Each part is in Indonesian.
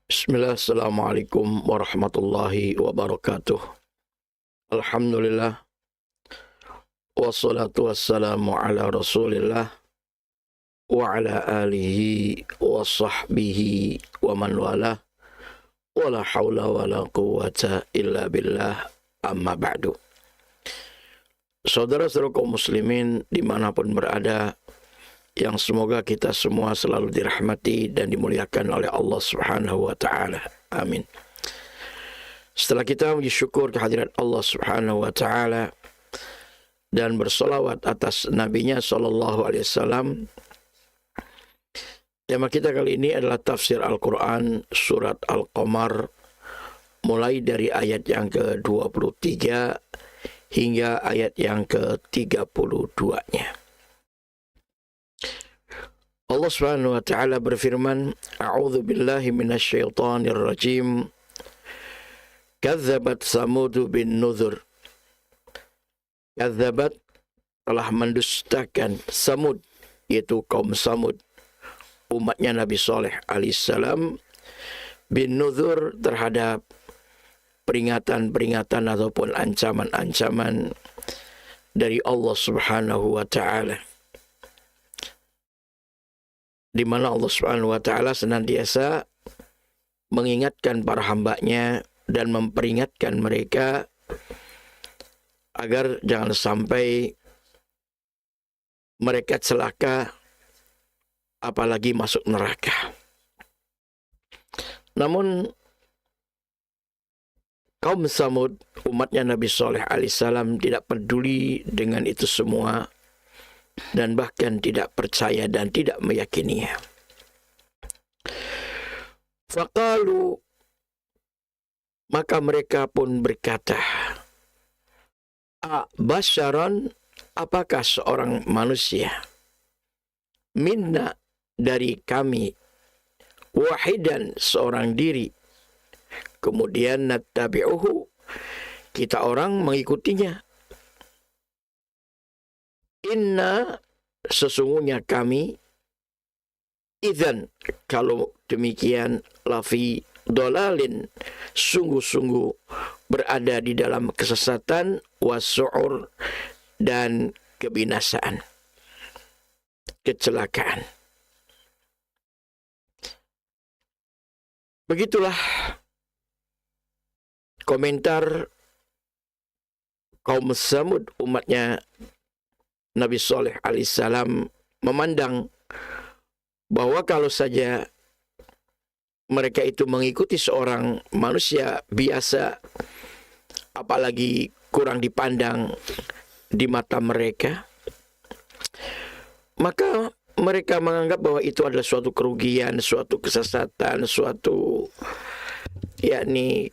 Bismillah, Assalamualaikum warahmatullahi wabarakatuh. Alhamdulillah, wassalatu wassalamu ala rasulillah wa ala alihi wa sahbihi wa man wala wa la hawla wa la quwwata illa billah, amma ba'du. Saudara-saudara kaum muslimin dimanapun berada, yang semoga kita semua selalu dirahmati dan dimuliakan oleh Allah Subhanahu wa Ta'ala. Amin. Setelah kita memuji syukur kehadirat Allah Subhanahu wa Ta'ala dan bersolawat atas nabinya sallallahu alaihi wasallam, tema kita kali ini adalah tafsir Al-Quran surat Al-Qamar, mulai dari ayat yang ke-23 hingga ayat yang ke-32-nya. Allah Subhanahu wa Ta'ala berfirman, A'udzu billahi minasyaitonir rajim. Kadzabat Samudu bin Nuzur. Kadzabat telah mendustakan Samud, yaitu kaum Samud, umatnya Nabi Saleh alaihissalam, bin Nuzur terhadap peringatan-peringatan ataupun ancaman-ancaman dari Allah Subhanahu wa Ta'ala, di mana Allah Subhanahu wa Ta'ala senantiasa mengingatkan para hambanya dan memperingatkan mereka agar jangan sampai mereka celaka apalagi masuk neraka. Namun kaum Samud, umatnya Nabi Saleh alaihissalam, tidak peduli dengan itu semua dan bahkan tidak percaya dan tidak meyakininya. Faqalu, maka mereka pun berkata, basyaron, apakah seorang manusia, minna, dari kami, wahidan, seorang diri, kemudian nattabi'uhu, kita orang mengikutinya. Inna, sesungguhnya kami, idzan, kalau demikian, lafi dolalin, sungguh-sungguh berada di dalam kesesatan, wasu'ur, dan kebinasaan, kecelakaan. Begitulah komentar kaum Samud, umatnya Nabi Saleh alaihissalam, memandang bahwa kalau saja mereka itu mengikuti seorang manusia biasa, apalagi kurang dipandang di mata mereka, maka mereka menganggap bahwa itu adalah suatu kerugian, suatu kesesatan, suatu yakni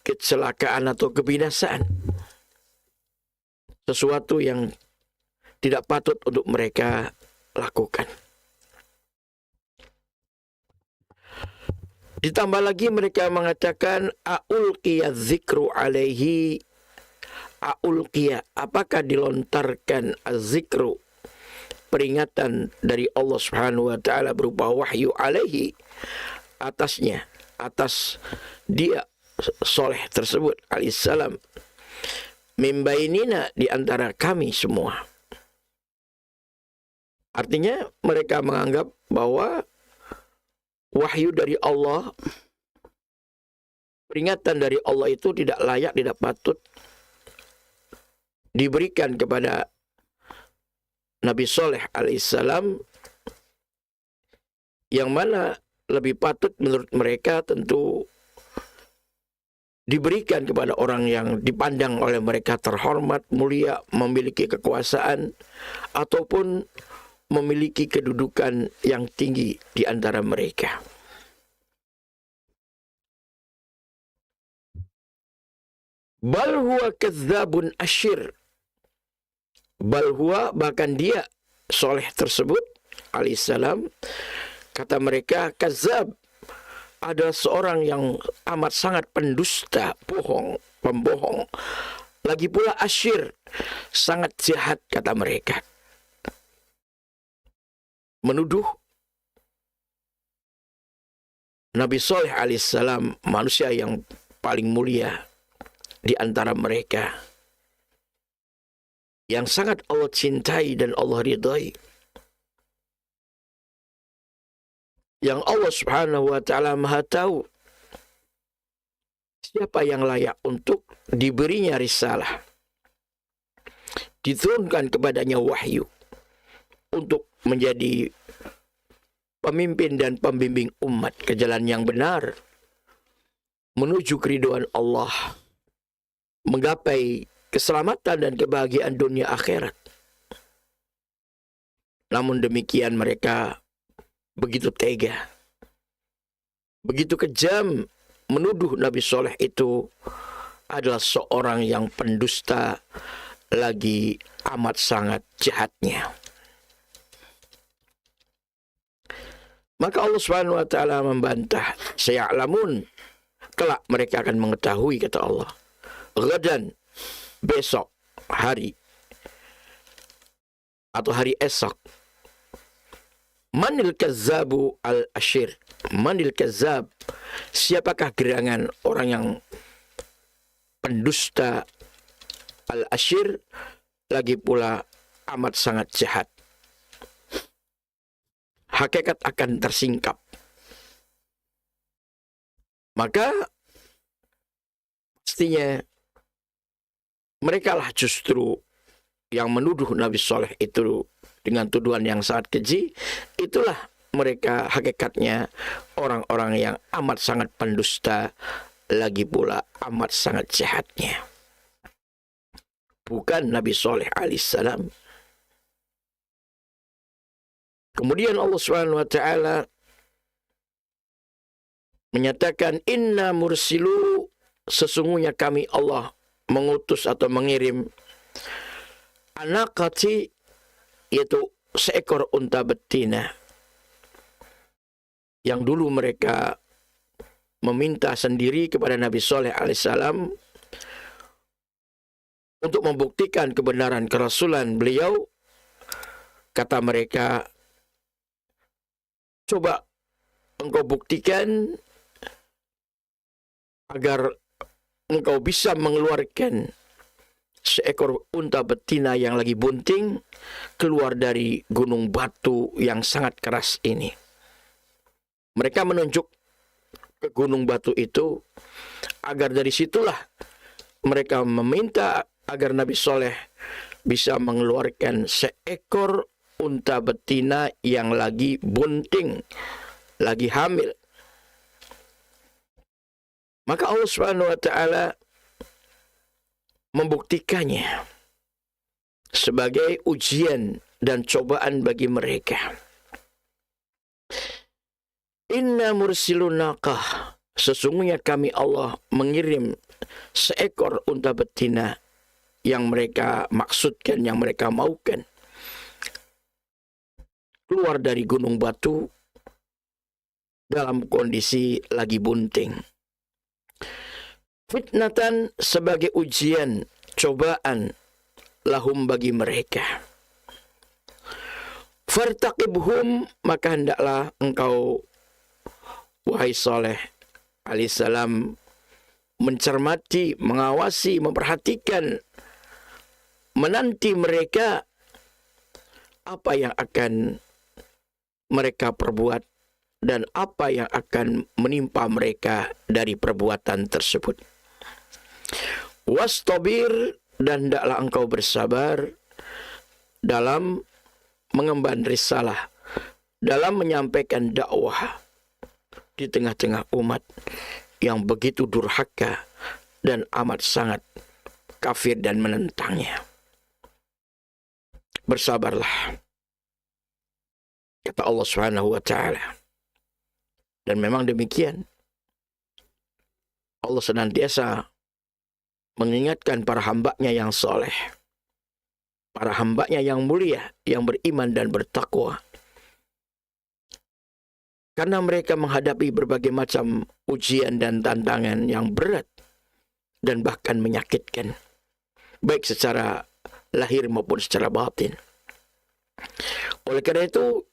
kecelakaan atau kebinasaan, sesuatu yang tidak patut untuk mereka lakukan. Ditambah lagi mereka mengatakan, aulqiya dzikru alaihi, aulqiya, apakah dilontarkan az-zikru, peringatan dari Allah Subhanahu wa Ta'ala berupa wahyu, alaihi, atasnya, atas dia Saleh tersebut alaihissalam, mimbainina, di antara kami semua. Artinya mereka menganggap bahwa wahyu dari Allah, peringatan dari Allah itu tidak layak, tidak patut diberikan kepada Nabi Saleh alaihissalam, yang mana lebih patut menurut mereka tentu diberikan kepada orang yang dipandang oleh mereka terhormat, mulia, memiliki kekuasaan, ataupun memiliki kedudukan yang tinggi di antara mereka. Bal huwa kadzabun asyir. Bal huwa, bahkan dia Saleh tersebut alaihissalam, kata mereka, kadzab, adalah seorang yang amat sangat pendusta, bohong, pembohong. Lagi pula asyir, sangat jahat, kata mereka. Menuduh Nabi Saleh alaihissalam manusia yang paling mulia di antara mereka, yang sangat Allah cintai dan Allah ridhai, yang Allah subhanahu wa ta'ala maha tahu siapa yang layak untuk diberinya risalah, diturunkan kepadanya wahyu untuk menjadi pemimpin dan pembimbing umat ke jalan yang benar, menuju keridhaan Allah, menggapai keselamatan dan kebahagiaan dunia akhirat. Namun demikian mereka begitu tega, begitu kejam menuduh Nabi Saleh itu adalah seorang yang pendusta, lagi amat sangat jahatnya. Maka Allah Subhanahu wa taala membantah, saya'lamun, kelak mereka akan mengetahui, kata Allah. Ghadan, besok hari atau hari esok. Manil kazzabu al-ashir. Manil kazzab, siapakah gerangan orang yang pendusta al-ashir, lagi pula amat sangat jahat. Hakikat akan tersingkap. Maka pastinya mereka lah justru yang menuduh Nabi Saleh itu dengan tuduhan yang sangat keji. Itulah mereka hakikatnya orang-orang yang amat sangat pendusta, lagi pula amat sangat jahatnya. Bukan Nabi Saleh alaihissalam. Kemudian Allah Subhanahu wa taala menyatakan, inna mursilu, sesungguhnya kami Allah mengutus atau mengirim anaqati, yaitu seekor unta betina, yang dulu mereka meminta sendiri kepada Nabi Saleh alaihissalam untuk membuktikan kebenaran kerasulan beliau. Kata mereka, coba engkau buktikan agar engkau bisa mengeluarkan seekor unta betina yang lagi bunting keluar dari gunung batu yang sangat keras ini. Mereka menunjuk ke gunung batu itu agar dari situlah mereka meminta agar Nabi Saleh bisa mengeluarkan seekor unta betina yang lagi bunting, lagi hamil. Maka Allah Subhanahu wa taala membuktikannya sebagai ujian dan cobaan bagi mereka. Inna mursilun naqah, sesungguhnya kami Allah mengirim seekor unta betina yang mereka maksudkan, yang mereka maukan, keluar dari gunung batu dalam kondisi lagi bunting. Fitnatan, sebagai ujian, cobaan, lahum, bagi mereka. Fartaqibhum, maka hendaklah engkau, wahai Saleh alaihissalam, mencermati, mengawasi, memperhatikan, menanti mereka, apa yang akan mereka perbuat dan apa yang akan menimpa mereka dari perbuatan tersebut. Wastabir, dan hendaklah engkau bersabar dalam mengemban risalah, dalam menyampaikan dakwah di tengah-tengah umat yang begitu durhaka dan amat sangat kafir dan menentangnya. Bersabarlah, kata Allah Subhanahu wa taala. Dan memang demikian, Allah senantiasa mengingatkan para hambanya yang soleh, para hambanya yang mulia, yang beriman dan bertakwa. Karena mereka menghadapi berbagai macam ujian dan tantangan yang berat dan bahkan menyakitkan, baik secara lahir maupun secara batin. Oleh karena itu,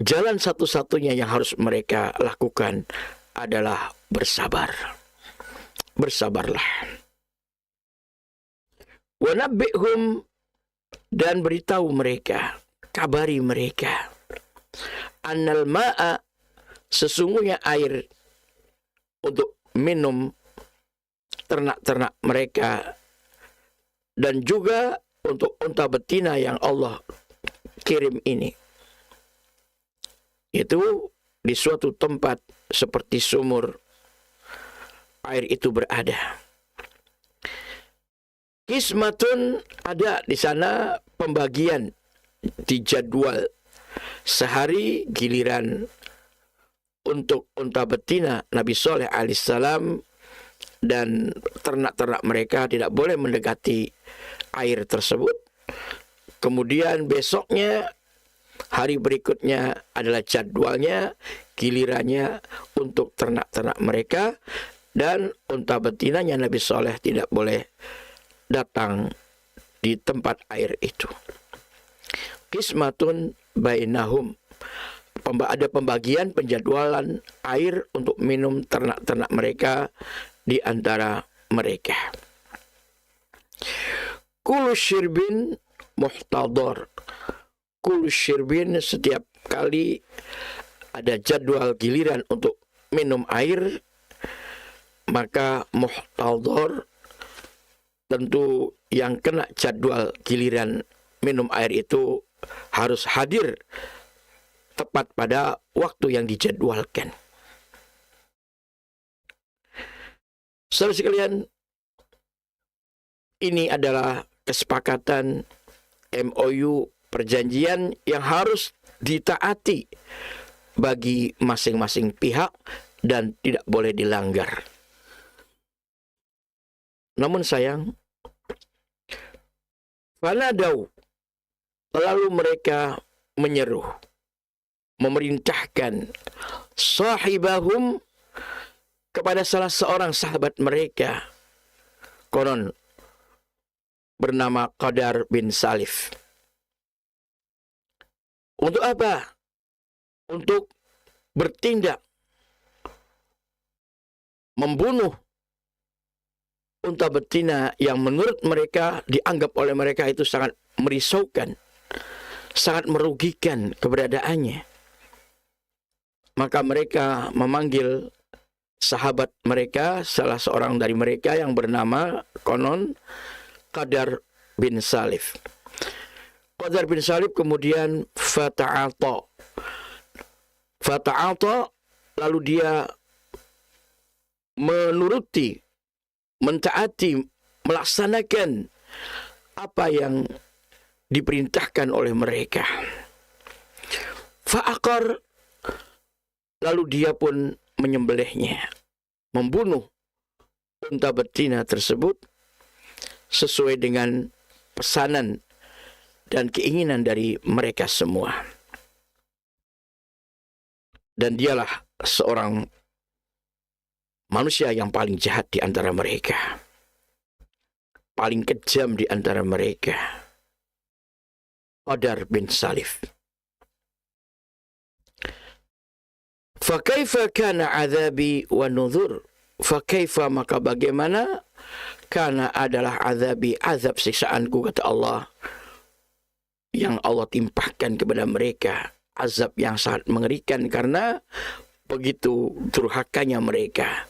jalan satu-satunya yang harus mereka lakukan adalah bersabar. Bersabarlah. Wa nabbi'hum, dan beritahu mereka, kabari mereka, annal ma'a, sesungguhnya air untuk minum ternak-ternak mereka dan juga untuk unta betina yang Allah kirim ini, itu di suatu tempat seperti sumur air itu berada. Kismatun, ada di sana pembagian, di jadwal sehari giliran untuk unta betina Nabi Soleh alaihissalam dan ternak-ternak mereka tidak boleh mendekati air tersebut. Kemudian besoknya, hari berikutnya adalah jadwalnya, gilirannya untuk ternak-ternak mereka, dan unta betinanya Nabi Soleh tidak boleh datang di tempat air itu. Qismatun bainahum, ada pembagian penjadwalan air untuk minum ternak-ternak mereka di antara mereka. Kullu syirbin muhtadar. Kullu syirbin, setiap kali ada jadwal giliran untuk minum air, maka muhtadar, tentu yang kena jadwal giliran minum air itu harus hadir tepat pada waktu yang dijadwalkan. Saudara sekalian, ini adalah kesepakatan MOU, perjanjian yang harus ditaati bagi masing-masing pihak dan tidak boleh dilanggar. Namun sayang, fanadau, lalu mereka menyeru, memerintahkan sahibahum, kepada salah seorang sahabat mereka, konon bernama Qadar bin Salif. Untuk apa? Untuk bertindak membunuh unta betina yang menurut mereka, dianggap oleh mereka itu sangat merisaukan, sangat merugikan keberadaannya. Maka mereka memanggil sahabat mereka, salah seorang dari mereka yang bernama konon Qadar bin Salif. Qadar bin Salif kemudian fata'ata, lalu dia menuruti, mentaati, melaksanakan apa yang diperintahkan oleh mereka. Fa'aqar, lalu dia pun menyembelihnya, membunuh unta betina tersebut sesuai dengan pesanan dan keinginan dari mereka semua. Dan dialah seorang manusia yang paling jahat di antara mereka, paling kejam di antara mereka, Qadar bin Salif. Fakaifa kana azabi wa nuzur. Fakaifa, maka bagaimana, kana adalah azabi, azab siksaanku, kata Allah, yang Allah timpahkan kepada mereka, azab yang sangat mengerikan karena begitu durhakanya mereka,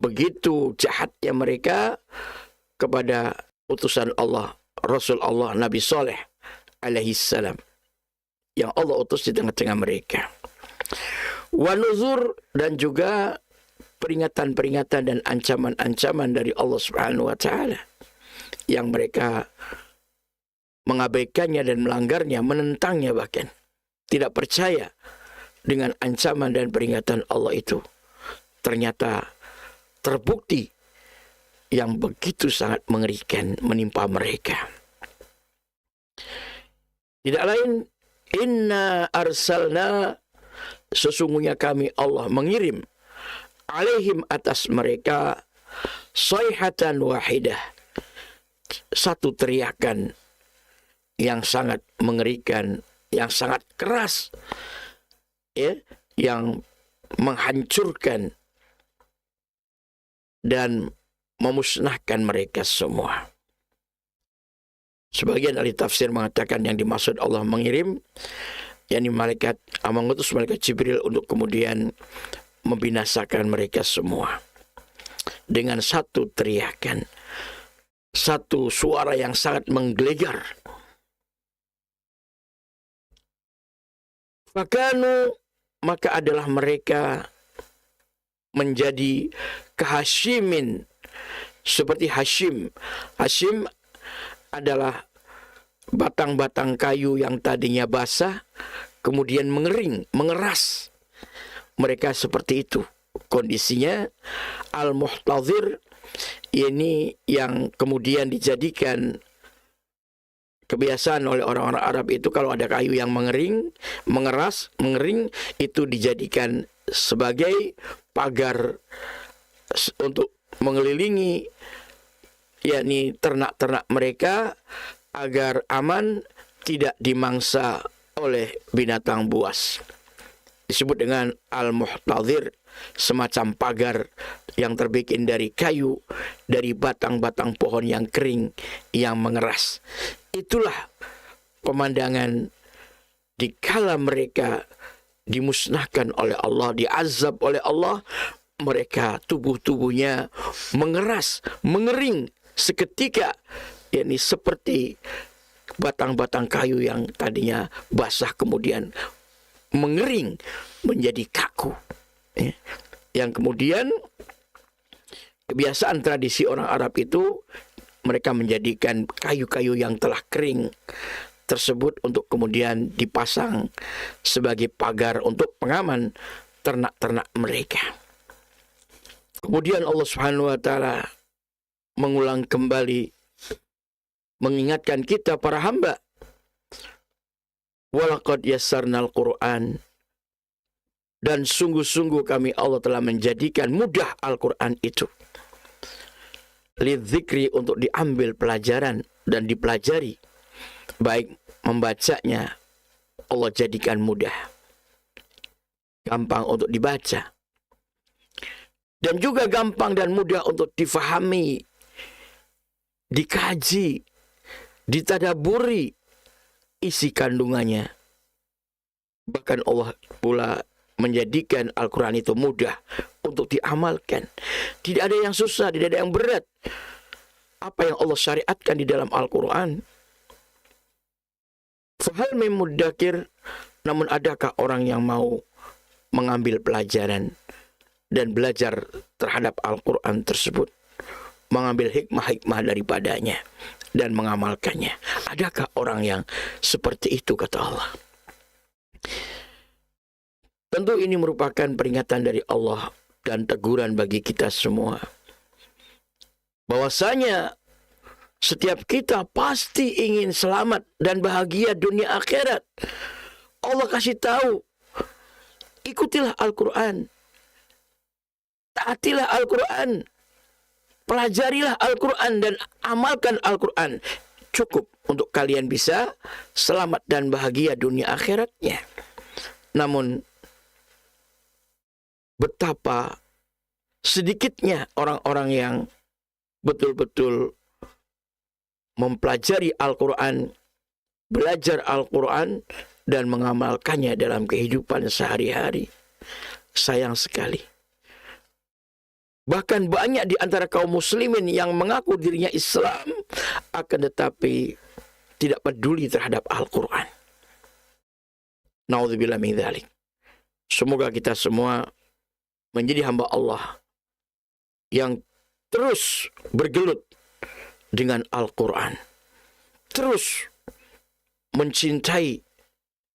begitu jahatnya mereka kepada utusan Allah, Rasul Allah Nabi Soleh alaihi salam, yang Allah utus di tengah-tengah mereka. Wa nuzur, dan juga peringatan-peringatan dan ancaman-ancaman dari Allah Subhanahu wa taala yang mereka mengabaikannya dan melanggarnya, menentangnya, bahkan tidak percaya dengan ancaman dan peringatan Allah itu. Ternyata terbukti yang begitu sangat mengerikan menimpa mereka. Tidak lain, inna arsalna, sesungguhnya kami Allah mengirim, alaihim, atas mereka, sayhatan wahidah, satu teriakan yang sangat mengerikan, yang sangat keras, ya, yang menghancurkan dan memusnahkan mereka semua. Sebagian ahli tafsir mengatakan yang dimaksud Allah mengirim, yakni mengutus malaikat Jibril untuk kemudian membinasakan mereka semua dengan satu teriakan, satu suara yang sangat menggelegar. Fakanu, maka adalah mereka menjadi kahasyimin, seperti Hashim. Hashim adalah batang-batang kayu yang tadinya basah, kemudian mengering, mengeras. Mereka seperti itu kondisinya. Al-muhtadhir ini yang kemudian dijadikan kebiasaan oleh orang-orang Arab itu, kalau ada kayu yang mengering, mengering, itu dijadikan sebagai pagar untuk mengelilingi, yakni ternak-ternak mereka agar aman, tidak dimangsa oleh binatang buas. Disebut dengan al-muhtadhir, semacam pagar yang terbikin dari kayu, dari batang-batang pohon yang kering, yang mengeras. Itulah pemandangan dikala mereka dimusnahkan oleh Allah, diazab oleh Allah. Mereka tubuh-tubuhnya mengeras, mengering seketika, yakni seperti batang-batang kayu yang tadinya basah kemudian mengering menjadi kaku. Yang kemudian kebiasaan tradisi orang Arab itu, mereka menjadikan kayu-kayu yang telah kering tersebut untuk kemudian dipasang sebagai pagar untuk pengaman ternak-ternak mereka. Kemudian Allah Subhanahu wa taala mengulang kembali mengingatkan kita para hamba, walaqad yassarnal Qur'an, dan sungguh-sungguh kami Allah telah menjadikan mudah Al-Quran itu, lidzikri, untuk diambil pelajaran dan dipelajari, baik membacanya Allah jadikan mudah, gampang untuk dibaca, dan juga gampang dan mudah untuk difahami, dikaji, ditadaburi isi kandungannya. Bahkan Allah pula menjadikan Al-Quran itu mudah untuk diamalkan. Tidak ada yang susah, tidak ada yang berat. Apa yang Allah syariatkan di dalam Al-Quran. Fahal min muddakir, namun adakah orang yang mau mengambil pelajaran dan belajar terhadap Al-Quran tersebut, mengambil hikmah-hikmah daripadanya dan mengamalkannya? Adakah orang yang seperti itu, kata Allah? Tentu ini merupakan peringatan dari Allah dan teguran bagi kita semua, bahwasanya setiap kita pasti ingin selamat dan bahagia dunia akhirat. Allah kasih tahu, ikutilah Al-Quran, taatilah Al-Quran, pelajarilah Al-Quran dan amalkan Al-Quran. Cukup untuk kalian bisa selamat dan bahagia dunia akhiratnya. Namun betapa sedikitnya orang-orang yang betul-betul mempelajari Al-Quran, belajar Al-Quran, dan mengamalkannya dalam kehidupan sehari-hari. Sayang sekali. Bahkan banyak di antara kaum muslimin yang mengaku dirinya Islam, akan tetapi tidak peduli terhadap Al-Quran. Na'udzubillah min dzalik. Semoga kita semua menjadi hamba Allah yang terus bergelut dengan Al-Quran, terus mencintai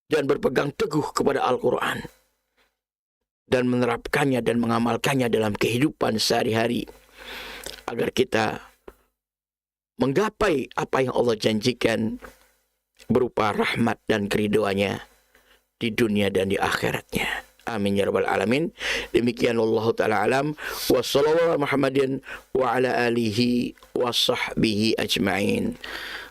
dan berpegang teguh kepada Al-Quran, dan menerapkannya dan mengamalkannya dalam kehidupan sehari-hari, agar kita menggapai apa yang Allah janjikan berupa rahmat dan keridhoannya di dunia dan di akhiratnya. Amin ya rabbal alamin. Demikian wallahu taala alam, wa sallallahu Muhammadin wa ala alihi wa sahbihi ajma'in.